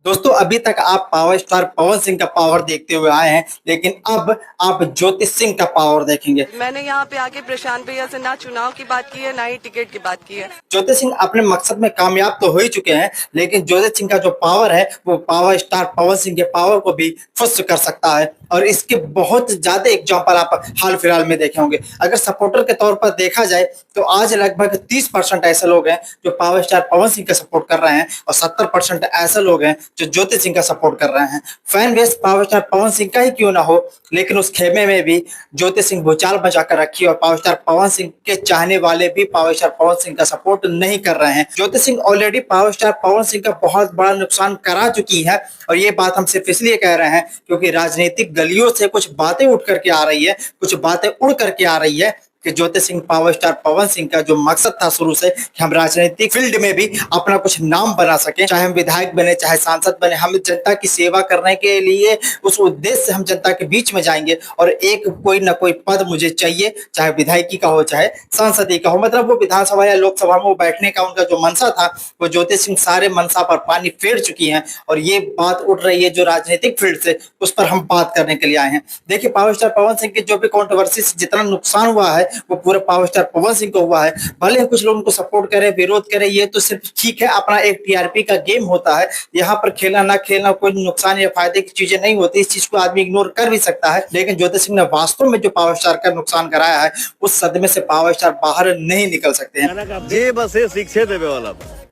दोस्तों अभी तक आप पावर स्टार पवन सिंह का पावर देखते हुए आए हैं, लेकिन अब आप ज्योति सिंह का पावर देखेंगे। मैंने यहाँ पे आके प्रशांत भैया से ना चुनाव की बात की है, ना ही टिकट की बात की है। ज्योति सिंह अपने मकसद में कामयाब तो हो ही चुके हैं, लेकिन ज्योति सिंह का जो पावर है वो पावर स्टार पवन सिंह के पावर को भी फुस कर सकता है। और इसके बहुत ज्यादा एग्जाम्पल आप हाल फिलहाल में देखे होंगे। अगर सपोर्टर के तौर पर देखा जाए तो आज लगभग 30% ऐसे लोग हैं जो पावर स्टार पवन सिंह का सपोर्ट कर रहे हैं और 70% ऐसे लोग हैं जो ज्योति सिंह का सपोर्ट कर रहे हैं। Fan base power star Pawan Singh का ही क्यों ना हो, लेकिन उस खेमे में भी ज्योति सिंह भूचाल बचा कर रखी और पावर स्टार पवन सिंह के चाहने वाले भी पावर स्टार पवन सिंह का सपोर्ट नहीं कर रहे हैं। Jyoti Singh already power star Pawan Singh का बहुत बड़ा नुकसान करा चुकी है और ये बात हम सिर्फ इसलिए कह रहे हैं क्योंकि राजनीतिक गलियों से कुछ बातें उठ करके आ रही है, कुछ बातें उड़ करके आ रही है कि ज्योति सिंह पावर स्टार पवन सिंह का जो मकसद था शुरू से कि हम राजनीतिक फील्ड में भी अपना कुछ नाम बना सके, चाहे हम विधायक बने चाहे सांसद बने, हम जनता की सेवा करने के लिए उस उद्देश्य से हम जनता के बीच में जाएंगे और एक कोई ना कोई पद मुझे चाहिए, चाहे विधायकी का हो चाहे सांसदी का हो। मतलब वो विधानसभा या लोकसभा में वो बैठने का उनका जो मनसा था वो ज्योति सिंह सारे मनसा पर पानी फेर चुकी है और ये बात उठ रही है जो राजनीतिक फील्ड से, उस पर हम बात करने के लिए आए हैं। देखिए पावर स्टार पवन सिंह के जो भी कंट्रोवर्सी से जितना नुकसान हुआ है वो पूरे पावर स्टार पवन सिंह को हुआ है। भले ही कुछ लोग उनको सपोर्ट करें विरोध करें, ये तो सिर्फ ठीक है, अपना एक टीआरपी का गेम होता है। यहाँ पर खेलना ना खेलना कोई नुकसान या फायदे की चीजें नहीं होती, इस चीज को आदमी इग्नोर कर भी सकता है। लेकिन ज्योति सिंह ने वास्तव में जो पावर स्टार का नुकसान कराया है उस सदमे से पावर स्टार बाहर नहीं निकल सकते हैं।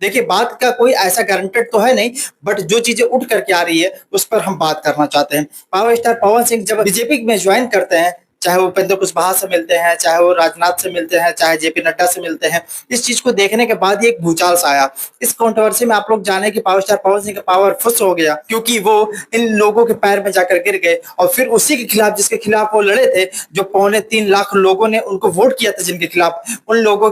देखिए बात का कोई ऐसा गारंटेड तो है नहीं, बट जो चीजें उठ करके आ रही है उस पर हम बात करना चाहते हैं। पावर स्टार पवन सिंह जब बीजेपी में ज्वाइन करते हैं, चाहे वो उपेंद्र कुशवाहा से मिलते हैं, चाहे वो राजनाथ से मिलते हैं, चाहे जेपी नड्डा से मिलते हैं, इस चीज को देखने के बाद एक भूचाल सा आया। इस कंट्रोवर्सी में आप लोग जाने कि पावर स्टार पवन सिंह का पावर फुस हो गया क्योंकि वो इन लोगों के पैर में जाकर गिर गए और फिर उसी के खिलाफ जिसके खिलाफ वो लड़े थे, जो 3.25 लाख लोगों ने उनको वोट किया था, जिनके खिलाफ, उन लोगों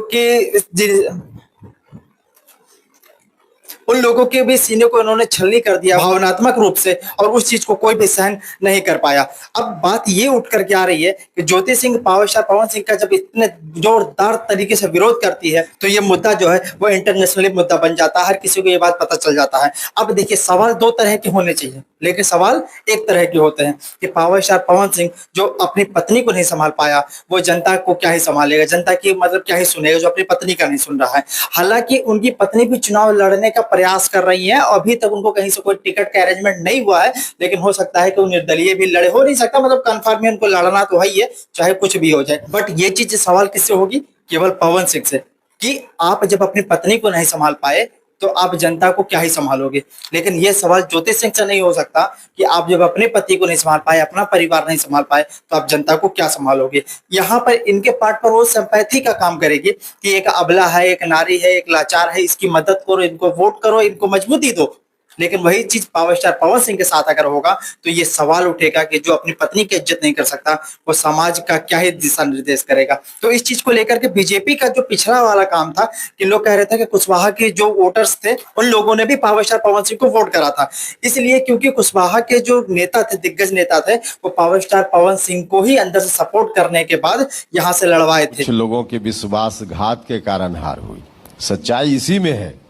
के भी सीने को इन्होंने छलनी कर दिया भावनात्मक रूप से और उस चीज को कोई भी सहन नहीं कर पाया। अब बात ये उठ करके आ रही है कि ज्योति सिंह पावर स्टार पवन सिंह का जब इतने जोरदार तरीके से विरोध करती है तो ये मुद्दा जो है वो इंटरनेशनली मुद्दा बन जाता है, हर किसी को ये बात पता चल जाता है। अब देखिए सवाल दो तरह के होने चाहिए, लेकिन सवाल एक तरह के होते हैं कि पावर स्टार पवन सिंह जो अपनी पत्नी को नहीं संभाल पाया वो जनता को क्या ही संभालेगा, जनता की मतलब क्या ही सुनेगा जो अपनी पत्नी का नहीं सुन रहा है। हालांकि उनकी पत्नी भी चुनाव लड़ने का प्रयास कर रही है, अभी तक उनको कहीं से कोई टिकट का अरेंजमेंट नहीं हुआ है, लेकिन हो सकता है कि वो निर्दलीय भी लड़े, हो नहीं सकता, मतलब कन्फर्म है उनको लड़ना तो है ही है, चाहे कुछ भी हो जाए। बट ये चीज सवाल किससे होगी? केवल पवन सिंह से, कि आप जब अपनी पत्नी को नहीं संभाल पाए तो आप जनता को क्या ही संभालोगे। लेकिन यह सवाल ज्योति सिंह से नहीं हो सकता कि आप जब अपने पति को नहीं संभाल पाए, अपना परिवार नहीं संभाल पाए, तो आप जनता को क्या संभालोगे। यहाँ पर इनके पार्ट पर वो सिंपैथी का काम करेगी कि एक अबला है, एक नारी है, एक लाचार है, इसकी मदद करो, इनको वोट करो, इनको मजबूती दो। लेकिन वही चीज पावर स्टार पवन सिंह के साथ अगर होगा तो ये सवाल उठेगा कि जो अपनी पत्नी की इज्जत नहीं कर सकता वो समाज का क्या ही दिशा निर्देश करेगा। तो इस चीज को लेकर के बीजेपी का जो पिछड़ा वाला काम था कि लोग कह रहे थे कि कुशवाहा के जो वोटर्स थे उन लोगों ने भी पावर स्टार पवन सिंह को वोट करा था, इसलिए क्योंकि कुशवाहा के जो नेता थे, दिग्गज नेता थे, वो पावर स्टार पवन सिंह को ही अंदर से सपोर्ट करने के बाद यहाँ से लड़वाए थे। कुछ लोगों के विश्वासघात के कारण हार हुई, सच्चाई इसी में है।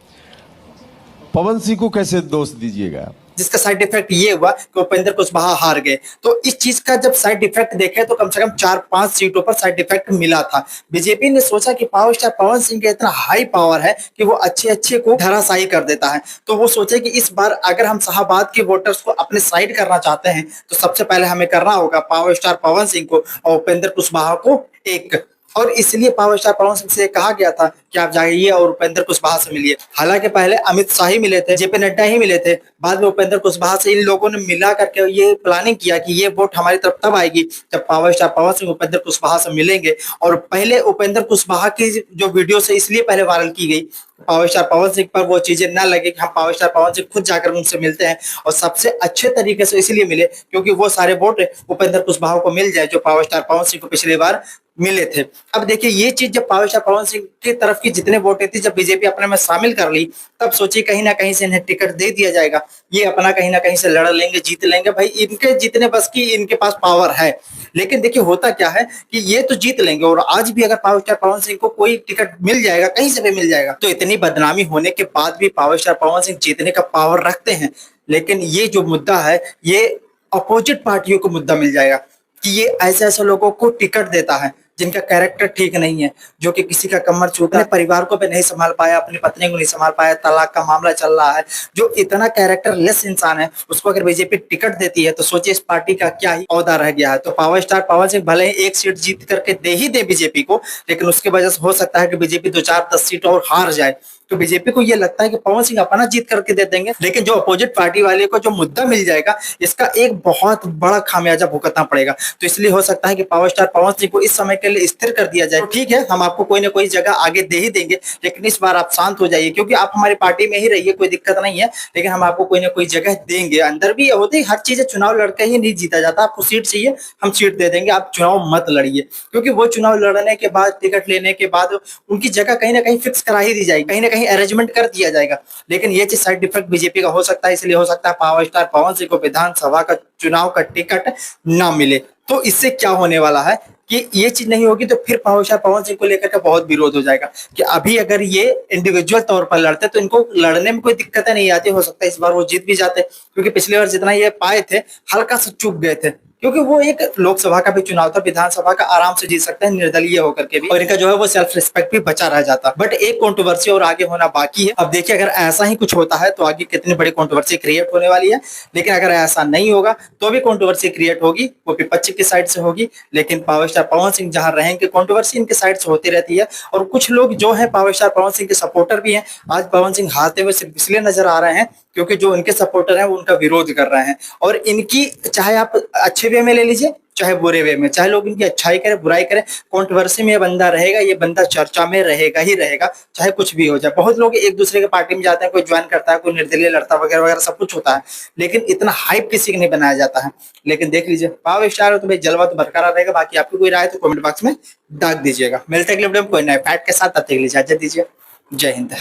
पवन सिंह को कैसे दोष दीजिएगा? जिसका साइड इफेक्ट ये हुआ कि उपेंद्र कुशवाहा हार गए। तो इस चीज का जब साइड इफेक्ट देखे तो कम से कम 4-5 सीटों पर साइड इफेक्ट मिला था। बीजेपी ने सोचा कि पावर स्टार पवन सिंह का इतना हाई पावर है कि वो अच्छे अच्छे को धराशायी कर देता है, तो वो सोचे कि इस बार अगर हम शाहाबाद के वोटर्स को अपने साइड करना चाहते हैं तो सबसे पहले हमें करना होगा पावर स्टार पवन सिंह को और उपेंद्र कुशवाहा को एक, और इसलिए पावर स्टार पवन सिंह से कहा गया था कि आप जाइए और उपेंद्र कुशवाहा से मिलिए। हालांकि पहले अमित शाह ही मिले थे, जेपी नड्डा ही मिले थे, बाद में उपेंद्र कुशवाहा से इन लोगों ने मिला करके ये प्लानिंग किया कि ये वोट हमारी तरफ तब आएगी जब पावर स्टार पवन सिंह उपेंद्र कुशवाहा से मिलेंगे। और पहले उपेंद्र कुशवाहा की जो वीडियो से इसलिए पहले वायरल की गई, पावर स्टार पवन सिंह पर वो चीजें ना लगे कि हम पावर स्टार पवन सिंह खुद जाकर उनसे मिलते हैं, और सबसे अच्छे तरीके से इसलिए मिले क्योंकि वो सारे वोट उपेंद्र कुशवाहा को मिल जाए जो पावर स्टार पवन सिंह को पिछली बार मिले थे। अब देखिए ये चीज जब पावर स्टार पवन सिंह की तरफ की जितने वोटें थी जब बीजेपी अपने में शामिल कर ली, तब सोची कहीं ना कहीं से इन्हें टिकट दे दिया जाएगा, ये अपना कहीं ना कहीं से लड़ लेंगे, जीत लेंगे, भाई इनके जितने बस की इनके पास पावर है। लेकिन देखिए होता क्या है कि ये तो जीत लेंगे, और आज भी अगर पावर स्टार पवन सिंह को कोई टिकट मिल जाएगा, कहीं से भी मिल जाएगा, तो इतनी बदनामी होने के बाद भी पावर स्टार पवन सिंह जीतने का पावर रखते हैं। लेकिन ये जो मुद्दा है ये अपोजिट पार्टियों को मुद्दा मिल जाएगा कि ये ऐसे ऐसे लोगों को टिकट देता है जिनका कैरेक्टर ठीक नहीं है, जो कि किसी का कमर छूता है, परिवार को भी नहीं संभाल पाया, अपनी पत्नी को नहीं संभाल पाया, तलाक का मामला चल रहा है, जो इतना कैरेक्टर लेस इंसान है उसको अगर बीजेपी टिकट देती है तो सोचिए इस पार्टी का क्या ही औदा रह गया है। तो पावर स्टार पवन सिंह भले ही एक सीट जीत करके दे ही दे बीजेपी को, लेकिन उसकी वजह से हो सकता है कि बीजेपी 2-4-10 सीट और हार जाए। तो बीजेपी को ये लगता है कि पवन सिंह अपना जीत करके दे देंगे, लेकिन जो अपोजिट पार्टी वाले को जो मुद्दा मिल जाएगा इसका एक बहुत बड़ा खामियाजा भुगतना पड़ेगा। तो इसलिए हो सकता है कि पावर स्टार पवन सिंह को इस समय के लिए स्थिर कर दिया जाए। तो ठीक है, हम आपको कोई ना कोई जगह आगे दे ही देंगे, लेकिन इस बार आप शांत हो जाइए, क्योंकि आप हमारी पार्टी में ही रहिए, कोई दिक्कत नहीं है, लेकिन हम आपको कोई ना कोई जगह देंगे। अंदर भी होती हर चीज चुनाव लड़के ही नहीं जीता जाता, आपको सीट चाहिए हम सीट दे देंगे, आप चुनाव मत लड़िए, क्योंकि वो चुनाव लड़ने के बाद टिकट लेने के बाद उनकी जगह कहीं ना कहीं फिक्स करा ही दी जाएगी, कहीं ना कहीं अरेंजमेंट कर दिया जाएगा। लेकिन ये चीज साइड इफेक्ट बीजेपी का हो सकता है, इसलिए हो सकता है पावर स्टार पवन सिंह को विधानसभा का चुनाव का टिकट ना मिले। तो इससे क्या होने वाला है कि ये चीज नहीं होगी तो फिर पावर स्टार पवन सिंह को लेकर के बहुत विरोध हो जाएगा कि अभी अगर ये इंडिविजुअल तौर पर लड़ते तो इनको लड़ने में कोई दिक्कतें नहीं आती, हो सकता है इस बार वो जीत भी जाते, क्योंकि पिछली बार जितना ये पाए थे हल्का सा चूक गए थे, क्योंकि वो एक लोकसभा का भी चुनाव था, विधानसभा का आराम से जीत सकते हैं निर्दलीय होकर के भी, और इनका जो है वो सेल्फ रिस्पेक्ट भी बचा रह जाता। बट एक कंट्रोवर्सी और आगे होना बाकी है। अब देखिए अगर ऐसा ही कुछ होता है तो आगे कितनी बड़ी कंट्रोवर्सी क्रिएट होने वाली है, लेकिन अगर ऐसा नहीं होगा तो भी कंट्रोवर्सी क्रिएट होगी, वो विपक्ष की साइड से होगी, लेकिन पावर स्टार पवन सिंह जहां रहेंगे कंट्रोवर्सी इनके साइड से होती रहती है। और कुछ लोग जो है पावर स्टार पवन सिंह के सपोर्टर भी हैं, आज पवन सिंह हारते हुए सिर्फ इसलिए नजर आ रहे हैं क्योंकि जो उनके सपोर्टर हैं वो उनका विरोध कर रहे हैं, और इनकी चाहे आप अच्छे वे में ले लीजिए चाहे बुरे वे में, चाहे लोग इनकी अच्छाई करें बुराई करें, कंट्रोवर्सी में ये बंदा रहेगा, ये बंदा चर्चा में रहेगा ही रहेगा, चाहे कुछ भी हो जाए। बहुत लोग एक दूसरे के पार्टी में जाते हैं, कोई ज्वाइन करता है, कोई निर्दलीय लड़ता वगैरह वगैरह सब कुछ होता है, लेकिन इतना हाइप किसी का नहीं बनाया जाता है। लेकिन देख लीजिए पावर स्टार हो तो भाई जलवा तो बरकरार रहेगा। बाकी आपकी कोई राय तो कमेंट बॉक्स में डाल दीजिएगा। मिलते हैं अगले वीडियो में कोई नए फैक्ट के साथ, तब तक के लिए इजाजत दीजिए। जय हिंद।